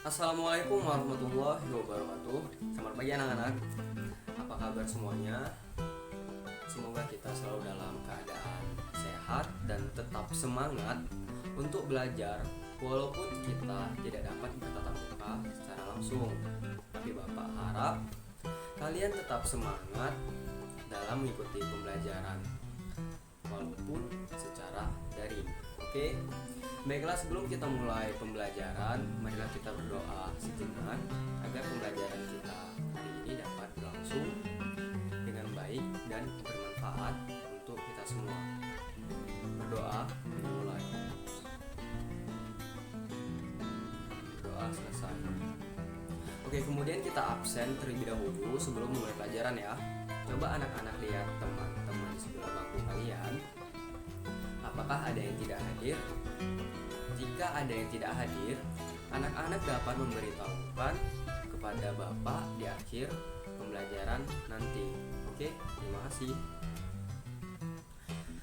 Assalamualaikum warahmatullahi wabarakatuh. Selamat pagi anak-anak. Apa kabar semuanya? Semoga kita selalu dalam keadaan sehat dan tetap semangat untuk belajar walaupun kita tidak dapat bertatap muka secara langsung. Tapi Bapak harap kalian tetap semangat dalam mengikuti pembelajaran walaupun secara daring. Oke? Baiklah, sebelum kita mulai pembelajaran, marilah kita berdoa sejenak agar pembelajaran kita hari ini dapat berlangsung dengan baik dan bermanfaat untuk kita semua. Berdoa mulai. Berdoa selesai. Oke, kemudian kita absen terlebih dahulu sebelum mulai pelajaran ya. Coba anak-anak lihat teman-teman di sebelah bangku kalian. Apakah ada yang tidak hadir? Jika ada yang tidak hadir, anak-anak dapat memberitahukan kepada Bapak di akhir pembelajaran nanti. Oke, terima kasih.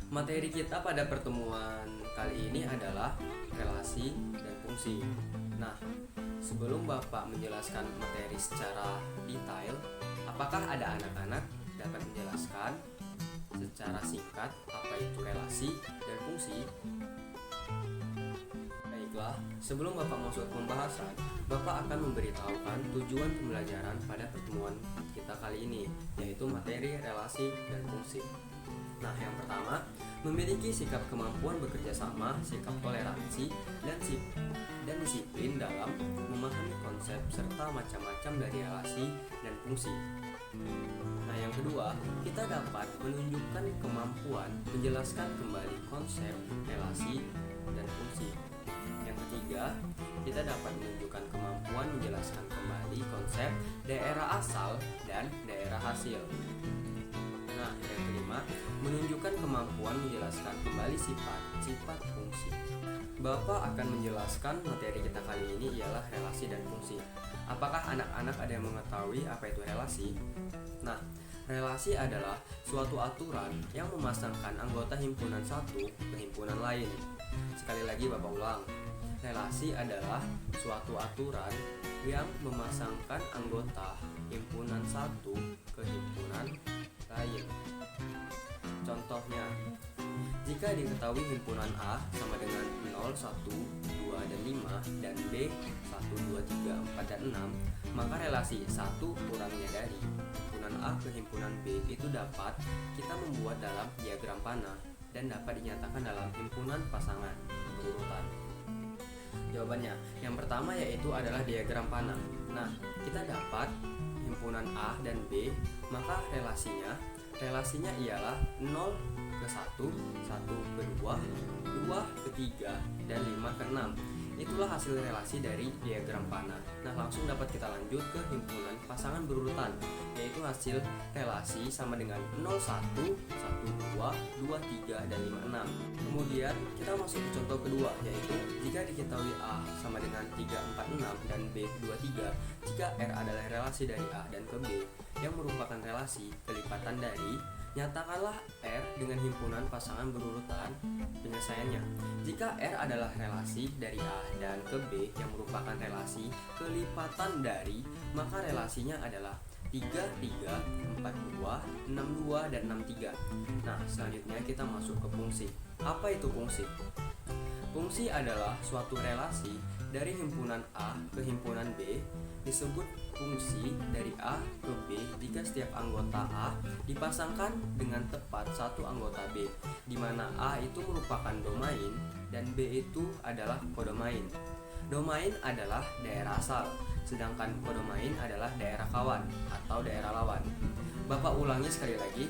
Materi kita pada pertemuan kali ini adalah relasi dan fungsi. Nah, sebelum Bapak menjelaskan materi secara detail, apakah ada anak-anak dapat menjelaskan secara singkat apa itu relasi dan fungsi? Baiklah, sebelum Bapak masuk ke pembahasan, Bapak akan memberitahukan tujuan pembelajaran pada pertemuan kita kali ini, yaitu materi relasi dan fungsi. Nah, yang pertama, memiliki sikap kemampuan bekerja sama, sikap toleransi, dan disiplin dalam memahami konsep serta macam-macam dari relasi dan fungsi. Nah, yang kedua, kita dapat menunjukkan kemampuan menjelaskan kembali konsep relasi dan fungsi. Yang ketiga, kita dapat menunjukkan kemampuan menjelaskan kembali konsep daerah asal dan daerah hasil. Nah, yang kelima, menunjukkan kemampuan menjelaskan kembali sifat-sifat fungsi. Bapak akan menjelaskan materi kita kali ini ialah relasi dan fungsi. Apakah anak-anak ada yang mengetahui apa itu relasi? Nah, relasi adalah suatu aturan yang memasangkan anggota himpunan satu ke himpunan lain. Sekali lagi Bapak ulang. Relasi adalah suatu aturan yang memasangkan anggota himpunan satu ke himpunan lain. Contohnya, jika diketahui himpunan A sama dengan 0, 1, 2, dan 5 dan B 1, 2, 3, 4, dan 6, maka relasi 1 kurangnya dari himpunan A ke himpunan B itu dapat kita membuat dalam diagram panah dan dapat dinyatakan dalam himpunan pasangan berurutan. Jawabannya, yang pertama yaitu adalah diagram panah. Nah, kita dapat himpunan A dan B, maka relasinya ialah 0 ke 1, 1 ke 2, 2 ke 3, dan 5 ke 6. Itulah hasil relasi dari diagram panah. Nah, langsung dapat kita lanjut ke himpunan pasangan berurutan, yaitu hasil relasi sama dengan 0, 1, 1, 2, 2, 3, dan 5, 6. Kemudian kita masuk ke contoh kedua, yaitu jika diketahui A sama dengan 3, 4, 6 dan B 2, 3, jika R adalah relasi dari A dan ke B yang merupakan relasi kelipatan dari, nyatakanlah R dengan himpunan pasangan berurutan. Penyelesaiannya, jika R adalah relasi dari A dan ke B yang merupakan relasi kelipatan dari, maka relasinya adalah 3, 3, 4, 2, 6, 2, dan 6, 3. Nah, selanjutnya kita masuk ke fungsi. Apa itu fungsi? Fungsi adalah suatu relasi dari himpunan A ke himpunan B. Disebut fungsi dari A ke B jika setiap anggota A dipasangkan dengan tepat satu anggota B, di mana A itu merupakan domain dan B itu adalah kodomain. Domain adalah daerah asal, sedangkan kodomain adalah daerah kawan atau daerah lawan. Bapak ulangi sekali lagi.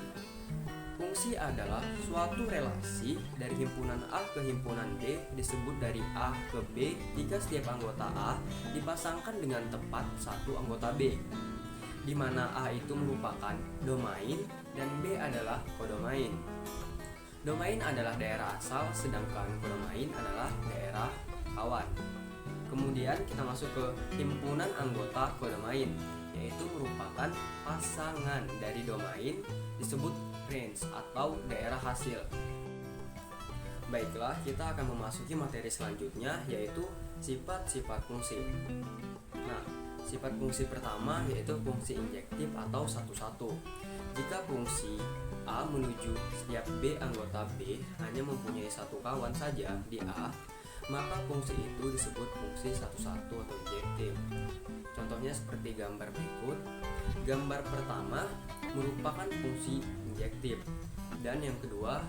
Fungsi adalah suatu relasi dari himpunan A ke himpunan B disebut dari A ke B jika setiap anggota A dipasangkan dengan tepat satu anggota B, di mana A itu merupakan domain dan B adalah kodomain. Domain adalah daerah asal, sedangkan kodomain adalah daerah kawan. Kemudian kita masuk ke himpunan anggota kodomain, yaitu merupakan pasangan dari domain disebut range atau daerah hasil. Baiklah, kita akan memasuki materi selanjutnya, yaitu Sifat-sifat fungsi. Nah, sifat fungsi pertama yaitu fungsi injektif atau satu-satu. Jika fungsi A menuju setiap B anggota B hanya mempunyai satu kawan saja di A, maka fungsi itu disebut fungsi satu-satu atau injektif. Contohnya seperti gambar berikut. Gambar pertama merupakan fungsi injektif, dan yang kedua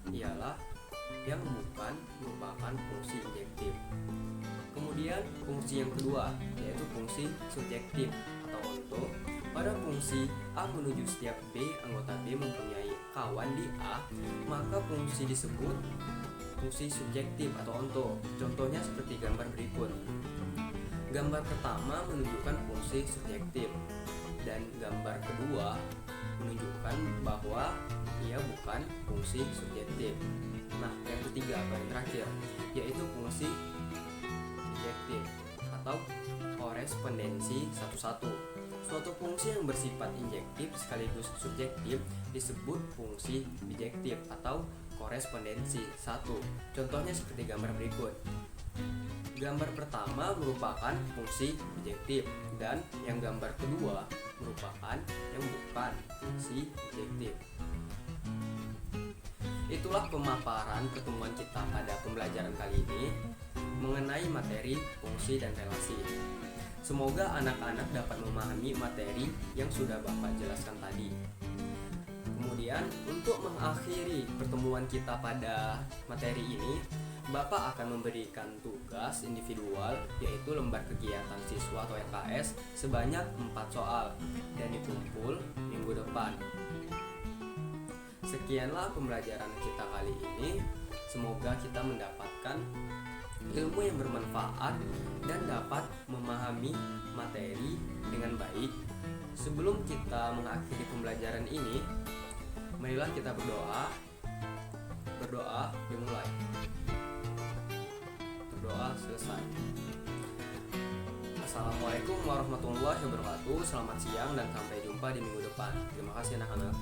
ialah yang bukan merupakan fungsi injektif. Kemudian fungsi yang kedua yaitu fungsi subjektif atau onto. Pada fungsi A menuju setiap B anggota B mempunyai kawan di A, maka fungsi disebut fungsi subjektif atau onto. Contohnya seperti gambar berikut. Gambar pertama menunjukkan fungsi subjektif, dan gambar kedua menunjukkan bahwa ia bukan fungsi subjektif. Nah, yang ketiga atau yang terakhir yaitu fungsi injektif atau korespondensi satu-satu. Suatu fungsi yang bersifat injektif sekaligus subjektif disebut fungsi bijektif atau korespondensi satu. Contohnya seperti gambar berikut. Gambar pertama merupakan fungsi bijektif, dan yang gambar kedua merupakan yang bukan fungsi bijektif. Itulah pemaparan pertemuan kita pada pembelajaran kali ini mengenai materi, fungsi, dan relasi. Semoga anak-anak dapat memahami materi yang sudah Bapak jelaskan tadi. Kemudian, untuk mengakhiri pertemuan kita pada materi ini, Bapak akan memberikan tugas individual yaitu lembar kegiatan siswa atau LKS sebanyak 4 soal dan dikumpul minggu depan. Sekianlah pembelajaran kita kali ini. Semoga kita mendapatkan ilmu yang bermanfaat dan dapat memahami materi dengan baik. Sebelum kita mengakhiri pembelajaran ini, marilah kita berdoa. Berdoa dimulai. Berdoa selesai. Assalamualaikum warahmatullahi wabarakatuh. Selamat siang dan sampai jumpa di minggu depan. Terima kasih anak-anak.